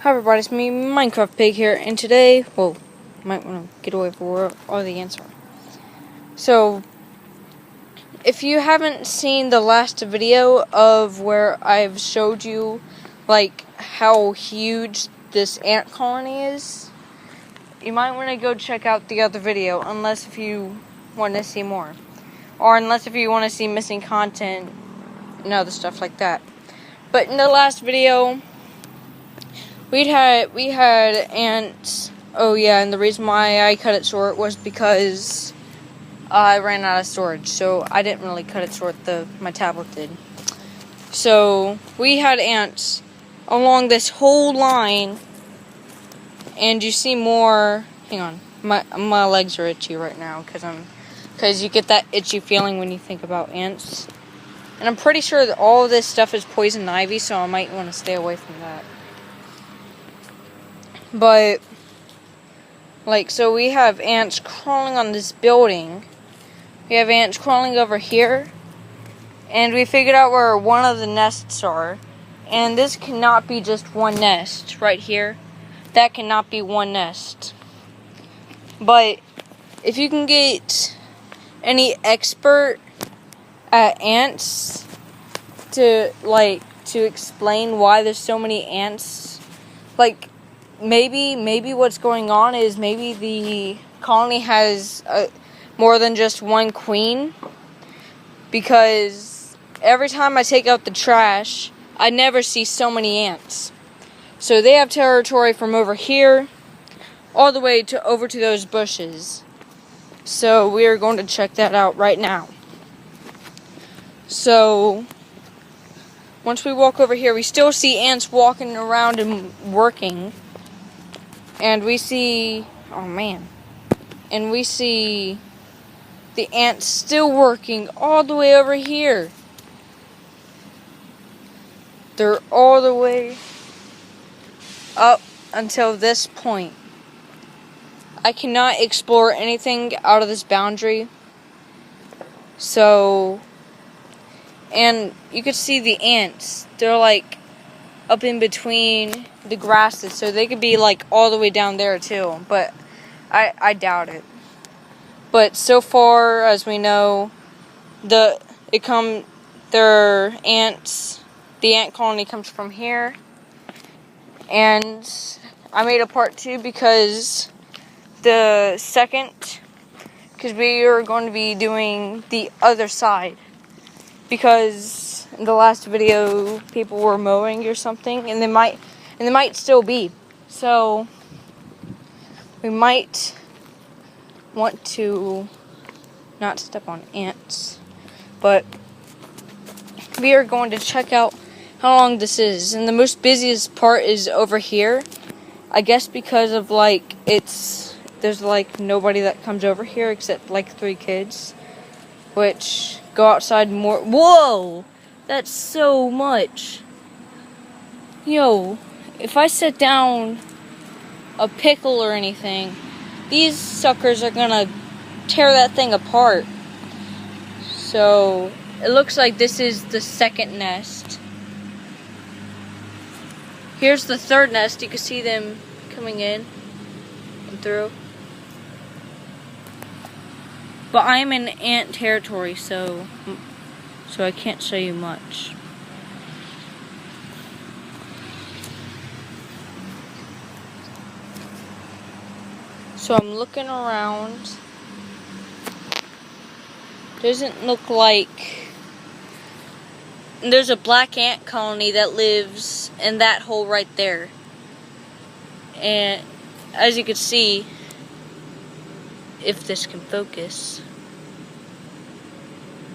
Hi everybody, it's me, Minecraft Pig here, and today, might want to get away from where all the ants are. So, if you haven't seen the last video of where I've showed you, like, how huge this ant colony is, you might want to go check out the other video, unless if you want to see more. Or unless if you want to see missing content and other stuff like that. But in the last video, we had ants. Oh yeah, and the reason why I cut it short was because I ran out of storage, so I didn't really cut it short. My tablet did. So we had ants along this whole line, and you see more. Hang on, my legs are itchy right now because you get that itchy feeling when you think about ants. And I'm pretty sure that all of this stuff is poison ivy, so I might want to stay away from that. But, so we have ants crawling on this building. We have ants crawling over here. And we figured out where one of the nests are. And this cannot be just one nest right here. That cannot be one nest. But, if you can get any expert at ants to explain why there's so many ants, maybe what's going on is maybe the colony has more than just one queen, because every time I take out the trash, I never see so many ants. So they have territory from over here all the way over to those bushes. So we are going to check that out right now. So once we walk over here, we still see ants walking around and working. And we see, and we see the ants still working all the way over here. They're all the way up until this point. I cannot explore anything out of this boundary. So, and you could see the ants. They're up in between the grasses, so they could be all the way down there too, but I doubt it. But so far as we know, the ant colony comes from here. And I made a part 2 because we are going to be doing the other side, because in the last video people were mowing or something, and they might still be. So we might want to not step on ants, but we are going to check out how long this is. And the most busiest part is over here, I guess, because of there's nobody that comes over here except 3 kids, which go outside more. Whoa! That's so much. Yo, if I set down a pickle or anything, these suckers are gonna tear that thing apart. So, it looks like this is the second nest. Here's the third nest. You can see them coming in and through. But I'm in ant territory, so I can't show you much. So I'm looking around. Doesn't look like there's a black ant colony that lives in that hole right there. And as you can see, if this can focus,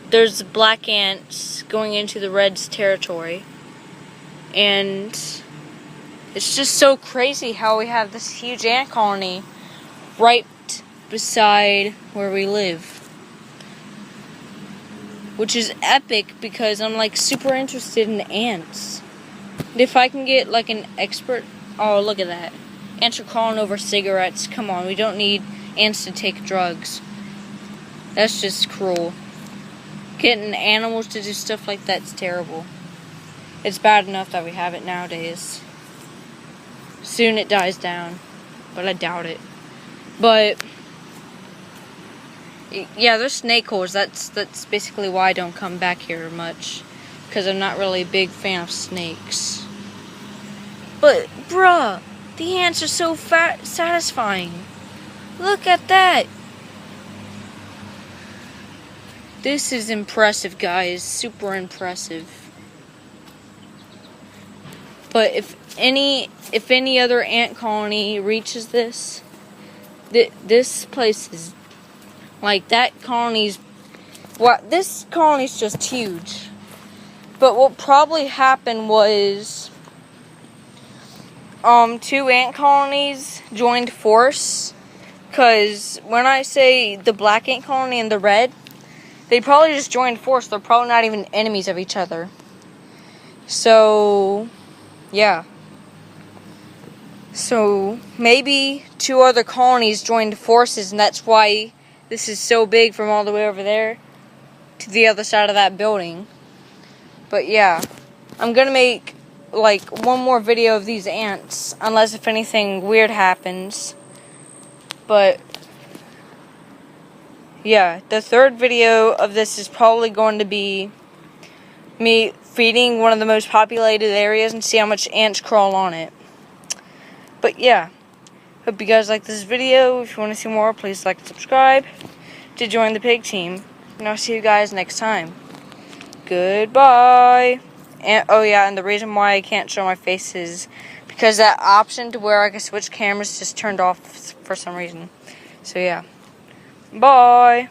there's black ants going into the red's territory. And it's just so crazy how we have this huge ant colony right beside where we live. Which is epic, because I'm super interested in ants. If I can get an expert, oh, look at that. Ants are crawling over cigarettes. Come on, we don't need ants to take drugs. That's just cruel. Getting animals to do stuff like that's terrible. It's bad enough that we have it nowadays. soon it dies down, but I doubt it. But yeah, there's snake holes. That's basically why I don't come back here much, because I'm not really a big fan of snakes. But bruh, the ants are so satisfying. Look at that. This is impressive, guys. Super impressive. But if any other ant colony reaches this, this place is like that colony's. This colony's just huge. But what probably happened was, 2 ant colonies joined force. Cause when I say the black ant colony and the red, they probably just joined force. They're probably not even enemies of each other. So, yeah. So, maybe 2 other colonies joined forces, and that's why this is so big from all the way over there to the other side of that building. But, yeah. I'm gonna make, like, one more video of these ants, unless if anything weird happens. But yeah, the 3rd video of this is probably going to be me feeding one of the most populated areas and see how much ants crawl on it. But yeah, hope you guys like this video. If you want to see more, please like and subscribe to join the pig team. And I'll see you guys next time. Goodbye. And oh yeah, and the reason why I can't show my face is because that option to where I can switch cameras just turned off for some reason. So yeah. Bye.